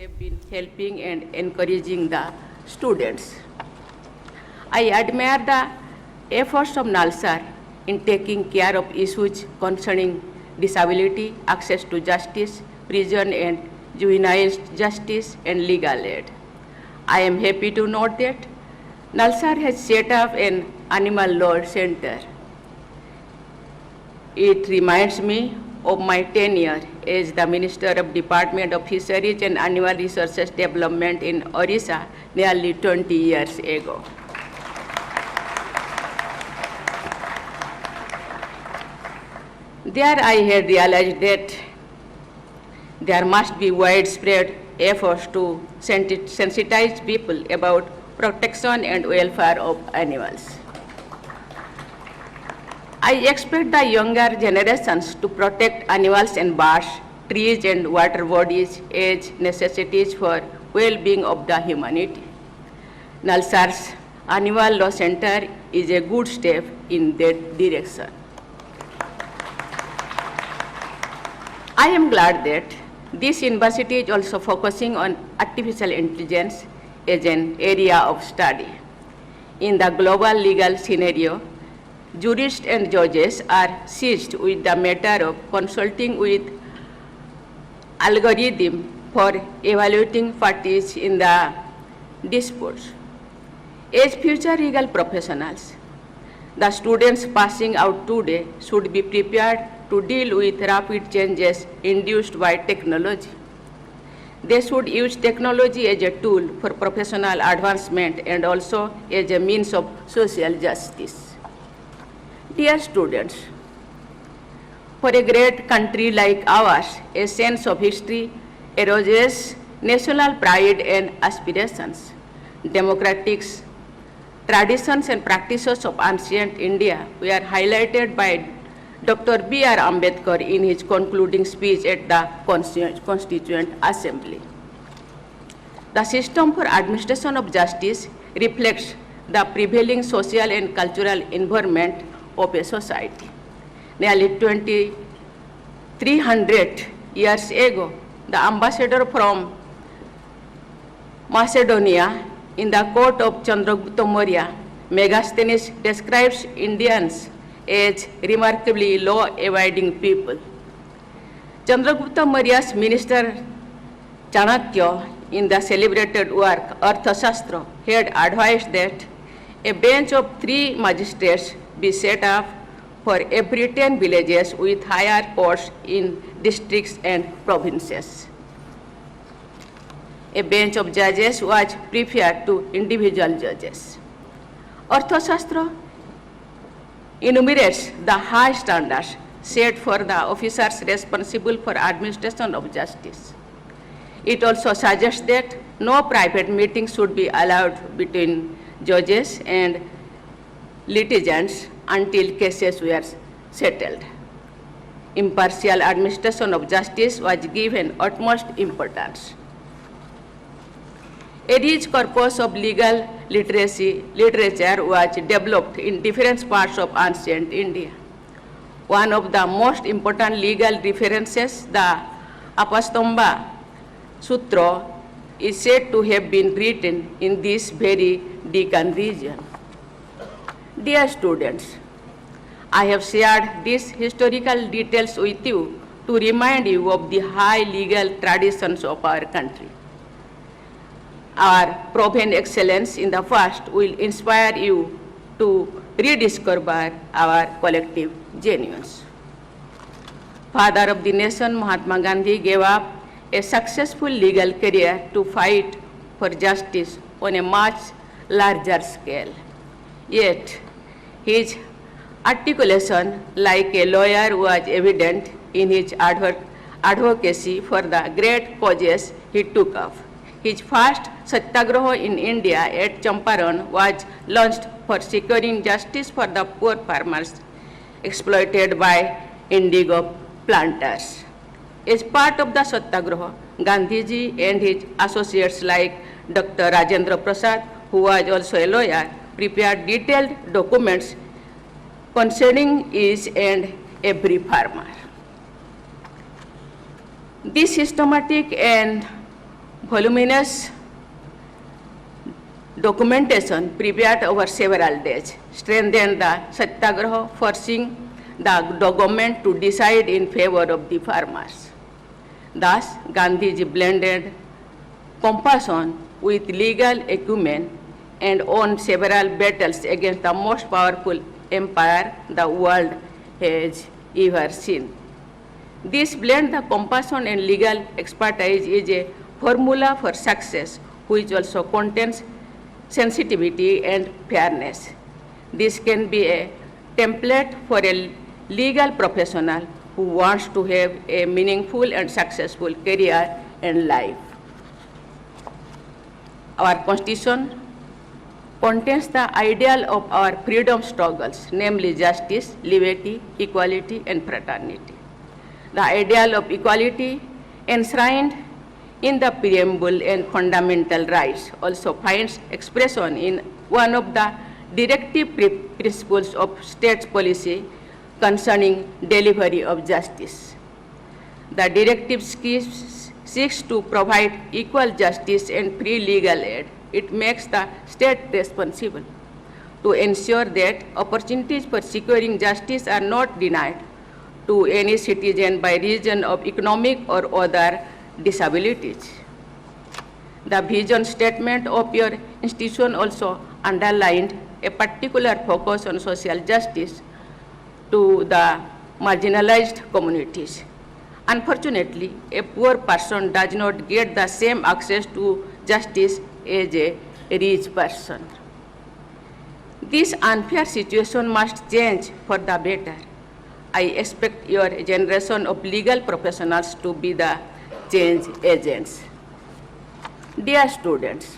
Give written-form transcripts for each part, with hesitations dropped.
have been helping and encouraging the students. I admire the efforts of NALSAR in taking care of issues concerning disability, access to justice, prison and juvenile justice, and legal aid. I am happy to note that NALSAR has set up an animal law center. It reminds me of my tenure as the Minister of Department of Fisheries and Animal Resources Development in Orissa nearly 20 years ago. There I had realized that there must be widespread efforts to sensitize people about protection and welfare of animals. I expect the younger generations to protect animals and birds, trees and water bodies as necessities for well-being of the humanity. NALSAR's Animal Law Center is a good step in that direction. I am glad that this university is also focusing on artificial intelligence as an area of study. In the global legal scenario, jurists and judges are seized with the matter of consulting with algorithm for evaluating parties in the disputes. As future legal professionals, the students passing out today should be prepared to deal with rapid changes induced by technology. They should use technology as a tool for professional advancement and also as a means of social justice. Dear students, for a great country like ours, a sense of history erodes national pride and aspirations. Democratic traditions and practices of ancient India were highlighted by Dr. B.R. Ambedkar in his concluding speech at the Constituent Assembly. The system for administration of justice reflects the prevailing social and cultural environment of a society. Nearly 2,300 years ago, the ambassador from Macedonia in the court of Chandravva Maurya, Megasthenes describes Indians as remarkably law-abiding people. Chandravva Maurya's minister Chanakya in the celebrated work Arthashastra had advised that a bench of 3 magistrates be set up for every 10 villages with higher courts in districts and provinces. A bench of judges was preferred to individual judges. Arthashastra enumerates the high standards set for the officers responsible for administration of justice. It also suggests that no private meetings should be allowed between judges and litigants until cases were settled. Impartial administration of justice was given utmost importance. A rich corpus of legal literature was developed in different parts of ancient India. One of the most important legal references, the Apastamba Sutra, is said to have been written in this very Deccan region. Dear students, I have shared these historical details with you to remind you of the high legal traditions of our country. Our proven excellence in the past will inspire you to rediscover our collective genuines. Father of the nation, Mahatma Gandhi gave up a successful legal career to fight for justice on a much larger scale. Yet, his articulation like a lawyer was evident in his advocacy for the great causes he took up. His first satyagraha in India at Champaran was launched for securing justice for the poor farmers exploited by indigo planters. As part of the satyagraha, Gandhiji and his associates like Dr. Rajendra Prasad, who was also a lawyer, prepared detailed documents concerning each and every farmer. This systematic and voluminous documentation prepared over several days strengthened the satyagraha, forcing the government to decide in favor of the farmers. Thus, Gandhiji blended compassion with legal acumen and won several battles against the most powerful empire the world has ever seen. This blend of compassion and legal expertise is a formula for success, which also contains sensitivity and fairness. This can be a template for a legal professional who wants to have a meaningful and successful career and life. Our Constitution contains the ideal of our freedom struggles, namely justice, liberty, equality, and fraternity. The ideal of equality enshrined in the preamble and fundamental rights also finds expression in one of the directive principles of state policy concerning delivery of justice. The directive seeks to provide equal justice and free legal aid. It makes the state responsible to ensure that opportunities for securing justice are not denied to any citizen by reason of economic or other disabilities. The vision statement of your institution also underlined a particular focus on social justice to the marginalized communities. Unfortunately, a poor person does not get the same access to justice as a rich person. This unfair situation must change for the better. I expect your generation of legal professionals to be the change agents. Dear students,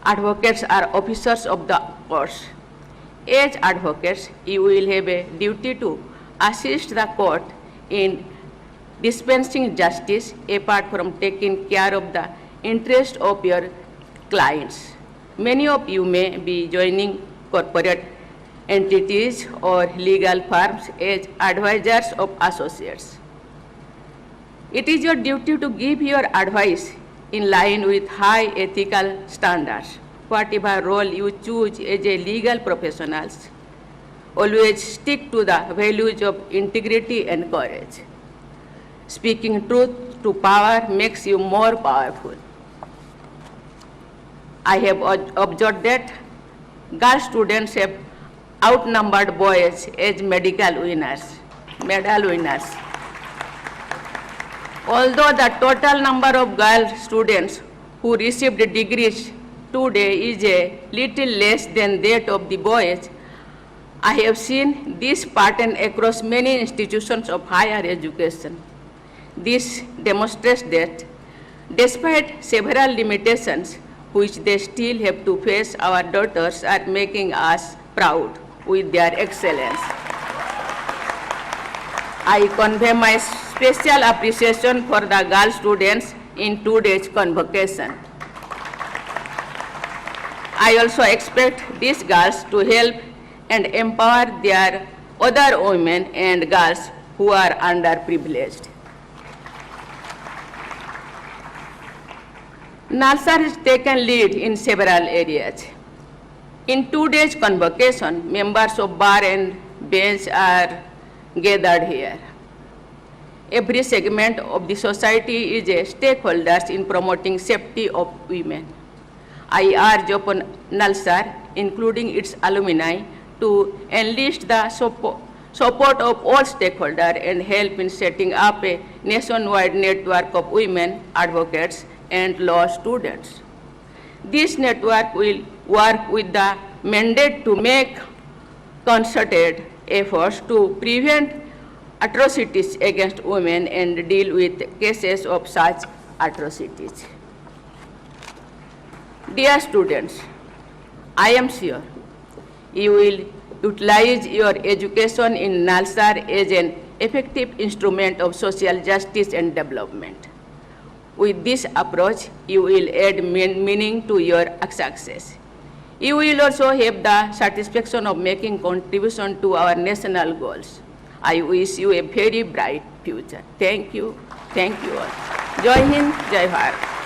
advocates are officers of the courts. As advocates, you will have a duty to assist the court in dispensing justice apart from taking care of the interest of your clients. Many of you may be joining corporate entities or legal firms as advisors of associates. It is your duty to give your advice in line with high ethical standards. Whatever role you choose as a legal professional, always stick to the values of integrity and courage. Speaking truth to power makes you more powerful. I have observed that girl students have outnumbered boys as medal winners. Although the total number of girl students who received degrees today is a little less than that of the boys, I have seen this pattern across many institutions of higher education. This demonstrates that despite several limitations which they still have to face, our daughters are making us proud with their excellence. I convey my special appreciation for the girl students in today's convocation. I also expect these girls to help and empower their other women and girls who are underprivileged. NALSAR has taken lead in several areas. In today's convocation, members of bar and bench are gathered here. Every segment of the society is a stakeholder in promoting safety of women. I urge upon NALSAR, including its alumni, to enlist the support of all stakeholders and help in setting up a nationwide network of women advocates and law students. This network will work with the mandate to make concerted efforts to prevent atrocities against women and deal with cases of such atrocities. Dear students, I am sure you will utilize your education in NALSAR as an effective instrument of social justice and development. With this approach, you will add meaning to your success. You will also have the satisfaction of making contribution to our national goals. I wish you a very bright future. Thank you. Thank you all. Jai Hind, Jai Bharat.